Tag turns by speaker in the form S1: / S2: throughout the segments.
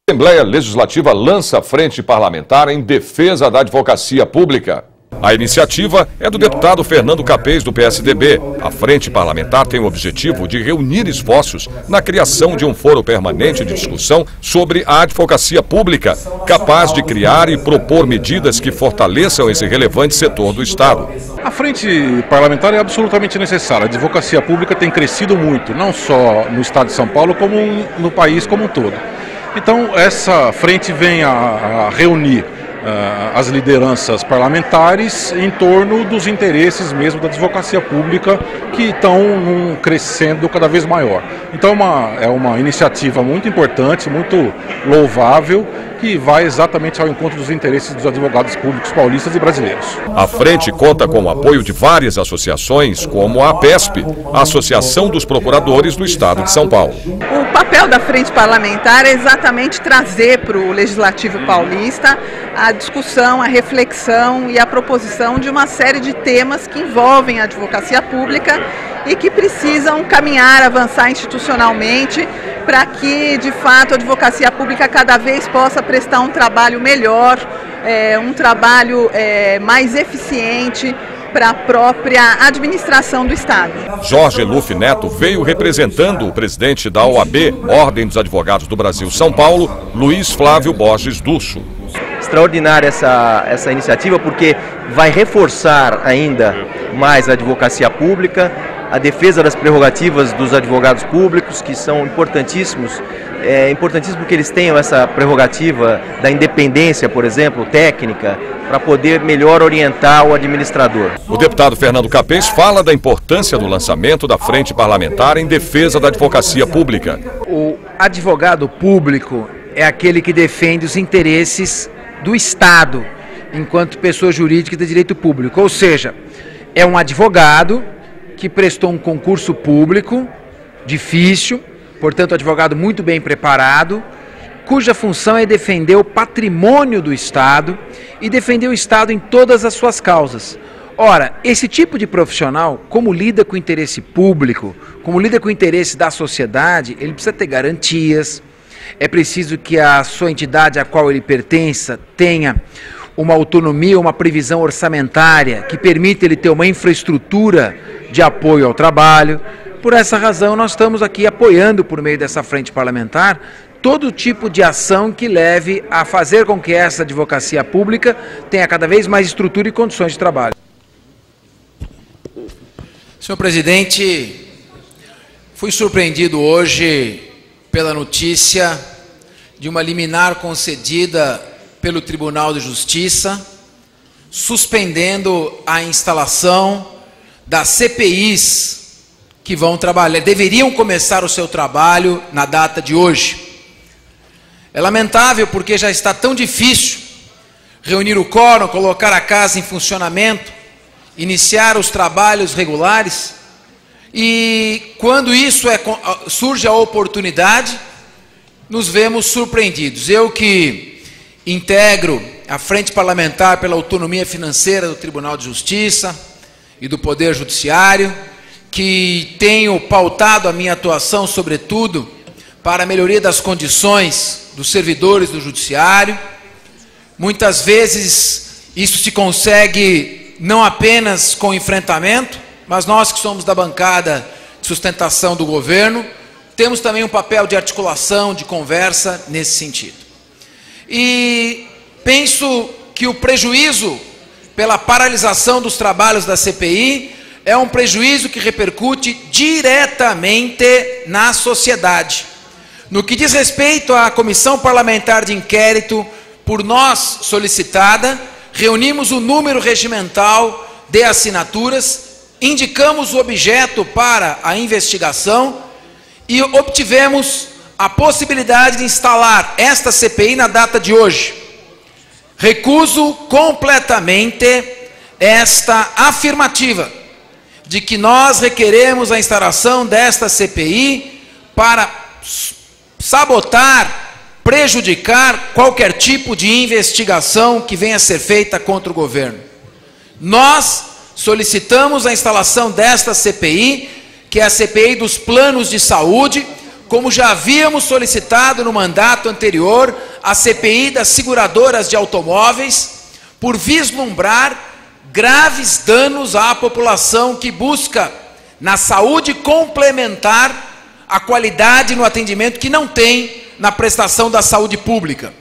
S1: A Assembleia Legislativa lança a frente parlamentar em defesa da advocacia pública. A iniciativa é do deputado Fernando Capês, do PSDB. A frente parlamentar tem o objetivo de reunir esforços na criação de um fórum permanente de discussão sobre a advocacia pública, capaz de criar e propor medidas que fortaleçam esse relevante setor do Estado.
S2: A frente parlamentar é absolutamente necessária. A advocacia pública tem crescido muito, não só no Estado de São Paulo, como no país como um todo. Então, essa frente vem a reunir as lideranças parlamentares em torno dos interesses mesmo da advocacia pública, que estão crescendo cada vez maior. Então é uma iniciativa muito importante, muito louvável, que vai exatamente ao encontro dos interesses dos advogados públicos paulistas e brasileiros.
S1: A frente conta com o apoio de várias associações, como a APESP, a Associação dos Procuradores do Estado de São Paulo.
S3: O papel da frente parlamentar é exatamente trazer para o Legislativo paulista a discussão, a reflexão e a proposição de uma série de temas que envolvem a advocacia pública e que precisam caminhar, avançar institucionalmente para que, de fato, a advocacia pública cada vez possa prestar um trabalho melhor, um trabalho mais eficiente para a própria administração do Estado.
S1: Jorge Luff Neto veio representando o presidente da OAB, Ordem dos Advogados do Brasil São Paulo, Luiz Flávio Borges Ducho.
S4: Extraordinária essa iniciativa, porque vai reforçar ainda mais a advocacia pública, a defesa das prerrogativas dos advogados públicos, que são importantíssimos. É importantíssimo que eles tenham essa prerrogativa da independência, por exemplo, técnica, para poder melhor orientar o administrador.
S1: O deputado Fernando Capês fala da importância do lançamento da frente parlamentar em defesa da advocacia pública.
S5: O advogado público é aquele que defende os interesses do Estado, enquanto pessoa jurídica de direito público. Ou seja, é um advogado que prestou um concurso público difícil, portanto, advogado muito bem preparado, cuja função é defender o patrimônio do Estado e defender o Estado em todas as suas causas. Ora, esse tipo de profissional, como lida com o interesse público, como lida com o interesse da sociedade, ele precisa ter garantias, é preciso que a sua entidade a qual ele pertença tenha uma autonomia, uma previsão orçamentária que permita ele ter uma infraestrutura de apoio ao trabalho. Por essa razão, nós estamos aqui apoiando, por meio dessa frente parlamentar, todo tipo de ação que leve a fazer com que essa advocacia pública tenha cada vez mais estrutura e condições de trabalho.
S6: Senhor presidente, fui surpreendido hoje pela notícia de uma liminar concedida pelo Tribunal de Justiça, suspendendo a instalação das CPIs que vão trabalhar, deveriam começar o seu trabalho na data de hoje. É lamentável porque já está tão difícil reunir o quórum, colocar a casa em funcionamento, iniciar os trabalhos regulares, e quando isso surge a oportunidade, nos vemos surpreendidos. Eu que integro a Frente Parlamentar pela Autonomia Financeira do Tribunal de Justiça e do Poder Judiciário, que tenho pautado a minha atuação, sobretudo, para a melhoria das condições dos servidores do Judiciário. Muitas vezes isso se consegue não apenas com enfrentamento, mas nós que somos da bancada de sustentação do governo, temos também um papel de articulação, de conversa nesse sentido. E penso que o prejuízo pela paralisação dos trabalhos da CPI é um prejuízo que repercute diretamente na sociedade. No que diz respeito à Comissão Parlamentar de Inquérito, por nós solicitada, reunimos o número regimental de assinaturas, indicamos o objeto para a investigação e obtivemos a possibilidade de instalar esta CPI na data de hoje. Recuso completamente esta afirmativa de que nós requeremos a instalação desta CPI para sabotar, prejudicar qualquer tipo de investigação que venha a ser feita contra o governo. Nós solicitamos a instalação desta CPI, que é a CPI dos planos de saúde, como já havíamos solicitado no mandato anterior, a CPI das seguradoras de automóveis, por vislumbrar graves danos à população que busca, na saúde complementar, a qualidade no atendimento que não tem na prestação da saúde pública.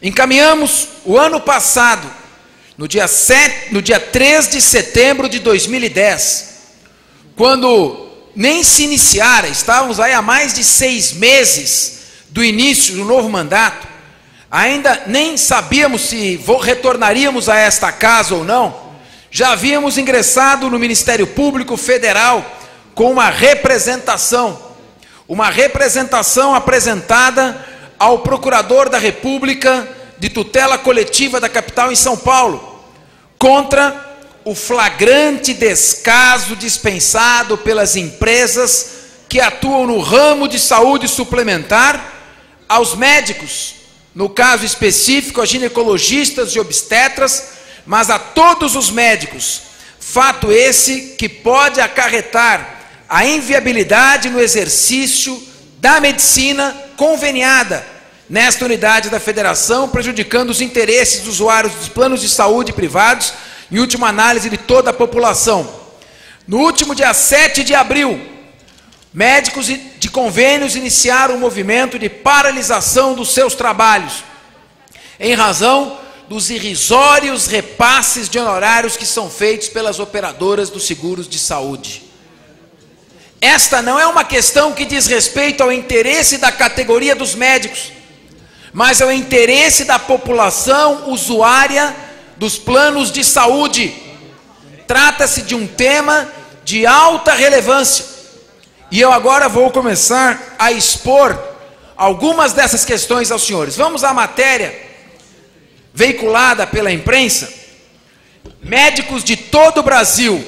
S6: Encaminhamos o ano passado, no dia 3 de setembro de 2010, quando nem se iniciara, estávamos aí há mais de 6 meses do início do novo mandato, ainda nem sabíamos se retornaríamos a esta casa ou não, já havíamos ingressado no Ministério Público Federal com uma representação apresentada ao Procurador da República de tutela coletiva da capital em São Paulo, contra o flagrante descaso dispensado pelas empresas que atuam no ramo de saúde suplementar aos médicos, no caso específico a ginecologistas e obstetras, mas a todos os médicos, fato esse que pode acarretar a inviabilidade no exercício da medicina conveniada nesta unidade da federação, prejudicando os interesses dos usuários dos planos de saúde privados, em última análise de toda a população. No último dia 7 de abril, médicos de convênios iniciaram um movimento de paralisação dos seus trabalhos, em razão dos irrisórios repasses de honorários que são feitos pelas operadoras dos seguros de saúde. Esta não é uma questão que diz respeito ao interesse da categoria dos médicos, mas ao interesse da população usuária dos planos de saúde. Trata-se de um tema de alta relevância. E eu agora vou começar a expor algumas dessas questões aos senhores. Vamos à matéria veiculada pela imprensa. Médicos de todo o Brasil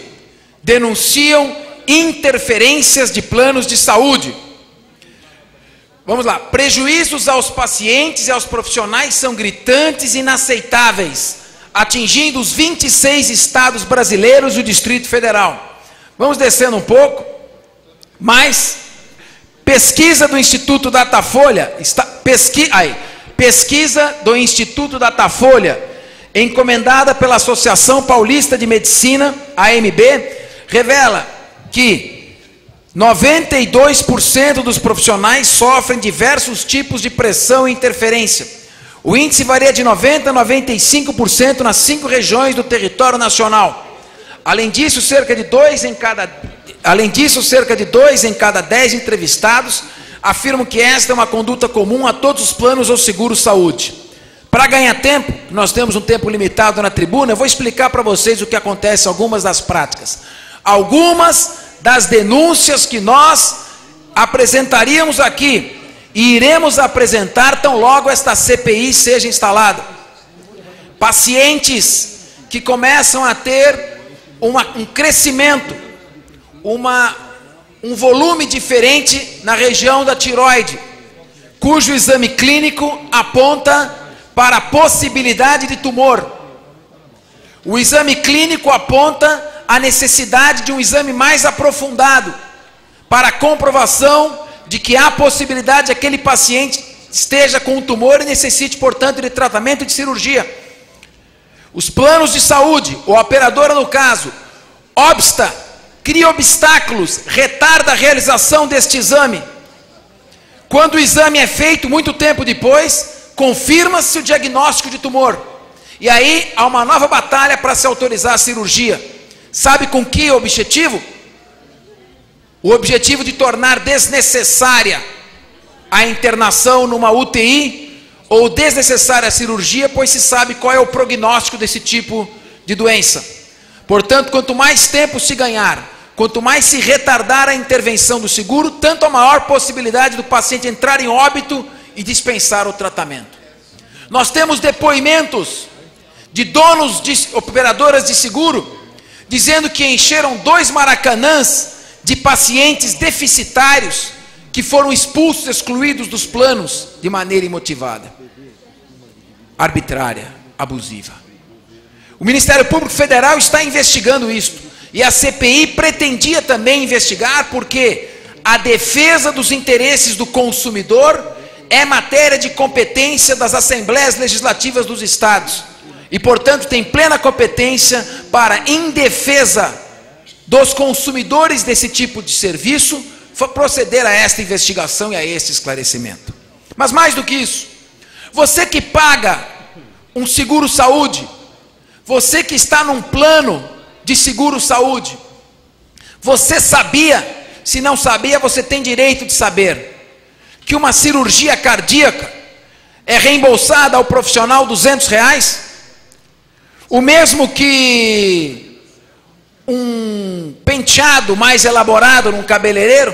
S6: denunciam interferências de planos de saúde. Vamos lá. Prejuízos aos pacientes e aos profissionais são gritantes e inaceitáveis, atingindo os 26 estados brasileiros e o Distrito Federal. Vamos descendo um pouco. Mas pesquisa do Instituto Datafolha, pesquisa do Instituto Datafolha, encomendada pela Associação Paulista de Medicina, AMB, revela que 92% dos profissionais sofrem diversos tipos de pressão e interferência. O índice varia de 90% a 95% nas 5 regiões do território nacional. Além disso, cerca de 2 em cada 10 entrevistados afirmam que esta é uma conduta comum a todos os planos ou seguros saúde. Para ganhar tempo, nós temos um tempo limitado na tribuna, eu vou explicar para vocês o que acontece, algumas das práticas. Algumas das denúncias que nós apresentaríamos aqui e iremos apresentar tão logo esta CPI seja instalada. Pacientes que começam a ter um crescimento, um volume diferente na região da tireoide, cujo exame clínico aponta para a possibilidade de tumor. O exame clínico aponta a necessidade de um exame mais aprofundado para a comprovação de que há possibilidade de aquele paciente esteja com um tumor e necessite, portanto, de tratamento de cirurgia. Os planos de saúde, ou a operadora no caso, cria obstáculos, retarda a realização deste exame. Quando o exame é feito muito tempo depois, confirma-se o diagnóstico de tumor. E aí há uma nova batalha para se autorizar a cirurgia. Sabe com que objetivo? O objetivo de tornar desnecessária a internação numa UTI ou desnecessária a cirurgia, pois se sabe qual é o prognóstico desse tipo de doença. Portanto, quanto mais tempo se ganhar, quanto mais se retardar a intervenção do seguro, tanto a maior possibilidade do paciente entrar em óbito e dispensar o tratamento. Nós temos depoimentos de donos de operadoras de seguro dizendo que encheram 2 maracanãs de pacientes deficitários que foram expulsos, excluídos dos planos de maneira imotivada, arbitrária, abusiva. O Ministério Público Federal está investigando isto, e a CPI pretendia também investigar, porque a defesa dos interesses do consumidor é matéria de competência das Assembleias Legislativas dos Estados. E, portanto, tem plena competência para, em defesa dos consumidores desse tipo de serviço, proceder a esta investigação e a este esclarecimento. Mas mais do que isso, você que paga um seguro-saúde, você que está num plano de seguro-saúde, você sabia, se não sabia, você tem direito de saber, que uma cirurgia cardíaca é reembolsada ao profissional R$200, o mesmo que um penteado mais elaborado num cabeleireiro,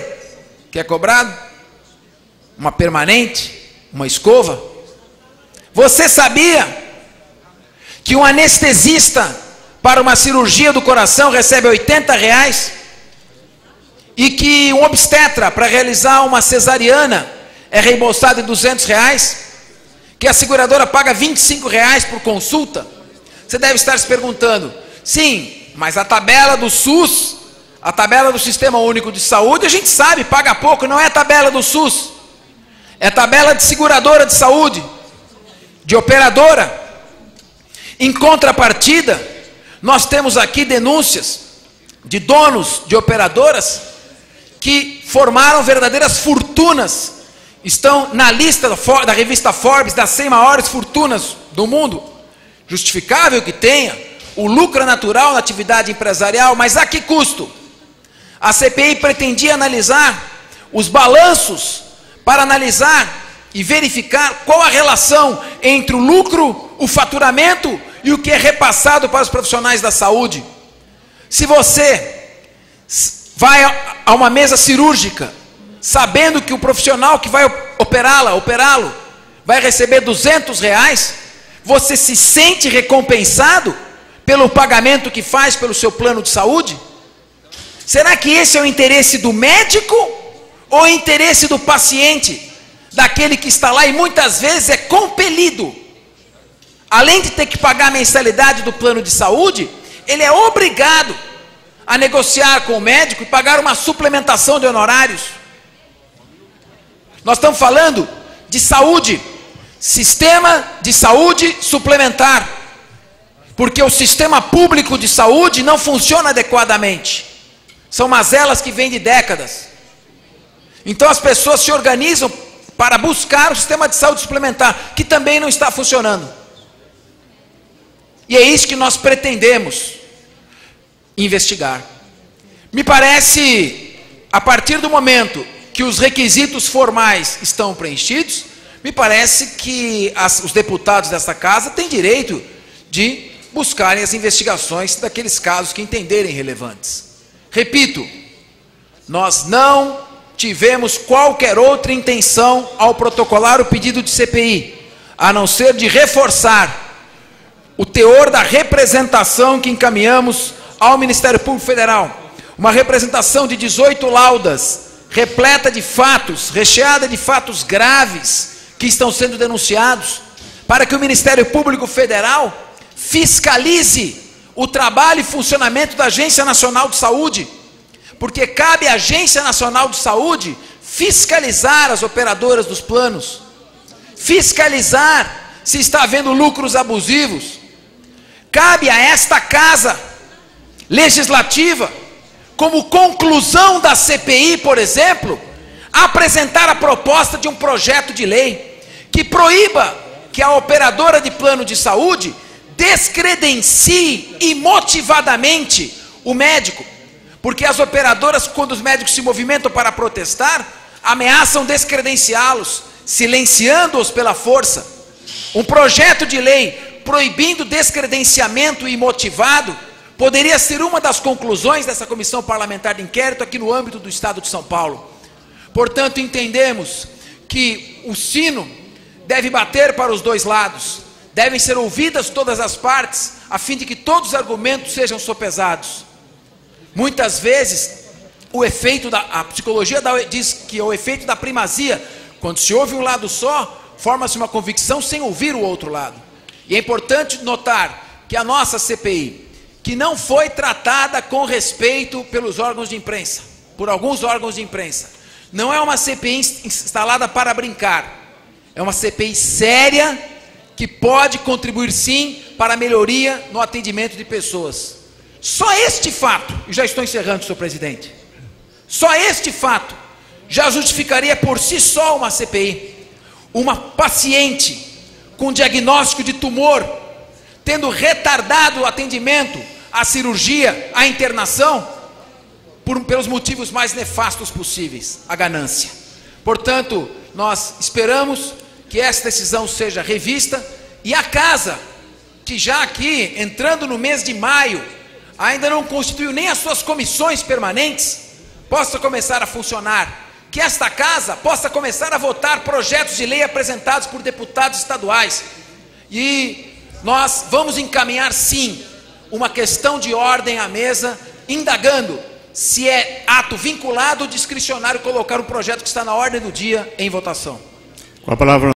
S6: que é cobrado, uma permanente, uma escova. Você sabia que um anestesista para uma cirurgia do coração recebe R$80 e que um obstetra para realizar uma cesariana é reembolsado em R$200, que a seguradora paga R$25 por consulta? Você deve estar se perguntando, sim, mas a tabela do SUS, a tabela do Sistema Único de Saúde, a gente sabe, paga pouco, não é a tabela do SUS, é a tabela de seguradora de saúde, de operadora. Em contrapartida, nós temos aqui denúncias de donos de operadoras que formaram verdadeiras fortunas, estão na lista da revista Forbes das 100 maiores fortunas do mundo. Justificável que tenha, o lucro é natural na atividade empresarial, mas a que custo? A CPI pretendia analisar os balanços para analisar e verificar qual a relação entre o lucro, o faturamento e o que é repassado para os profissionais da saúde. Se você vai a uma mesa cirúrgica, sabendo que o profissional que vai operá-lo, vai receber R$200, você se sente recompensado pelo pagamento que faz pelo seu plano de saúde? Será que esse é o interesse do médico ou o interesse do paciente, daquele que está lá e muitas vezes é compelido, além de ter que pagar a mensalidade do plano de saúde, ele é obrigado a negociar com o médico e pagar uma suplementação de honorários? Nós estamos falando de saúde, sistema de saúde suplementar, porque o sistema público de saúde não funciona adequadamente, são mazelas que vêm de décadas. Então as pessoas se organizam para buscar o sistema de saúde suplementar, que também não está funcionando. E é isso que nós pretendemos investigar. Me parece, a partir do momento que os requisitos formais estão preenchidos, me parece que os deputados desta casa têm direito de buscarem as investigações daqueles casos que entenderem relevantes. Repito, nós não tivemos qualquer outra intenção ao protocolar o pedido de CPI, a não ser de reforçar o teor da representação que encaminhamos ao Ministério Público Federal. Uma representação de 18 laudas, repleta de fatos, recheada de fatos graves que estão sendo denunciados, para que o Ministério Público Federal fiscalize o trabalho e funcionamento da Agência Nacional de Saúde, porque cabe à Agência Nacional de Saúde fiscalizar as operadoras dos planos, fiscalizar se está havendo lucros abusivos. Cabe a esta casa legislativa, como conclusão da CPI, por exemplo, apresentar a proposta de um projeto de lei que proíba que a operadora de plano de saúde descredencie imotivadamente o médico, porque as operadoras, quando os médicos se movimentam para protestar, ameaçam descredenciá-los, silenciando-os pela força. Um projeto de lei proibindo descredenciamento imotivado poderia ser uma das conclusões dessa comissão parlamentar de inquérito aqui no âmbito do Estado de São Paulo. Portanto, entendemos que o sino deve bater para os dois lados, devem ser ouvidas todas as partes, a fim de que todos os argumentos sejam sopesados. Muitas vezes, a psicologia diz que é o efeito da primazia. Quando se ouve um lado só, forma-se uma convicção sem ouvir o outro lado. E é importante notar que a nossa CPI, que não foi tratada com respeito pelos órgãos de imprensa, por alguns órgãos de imprensa, não é uma CPI instalada para brincar. É uma CPI séria que pode contribuir sim para a melhoria no atendimento de pessoas. Só este fato, e já estou encerrando, senhor presidente, só este fato já justificaria por si só uma CPI. Uma paciente com diagnóstico de tumor, tendo retardado o atendimento, a cirurgia, a internação, pelos motivos mais nefastos possíveis, a ganância. Portanto, nós esperamos que essa decisão seja revista e a casa, que já aqui, entrando no mês de maio, ainda não constituiu nem as suas comissões permanentes, possa começar a funcionar. Que esta casa possa começar a votar projetos de lei apresentados por deputados estaduais. E nós vamos encaminhar sim uma questão de ordem à mesa, indagando se é ato vinculado ou discricionário colocar um projeto que está na ordem do dia em votação.
S7: Com a palavra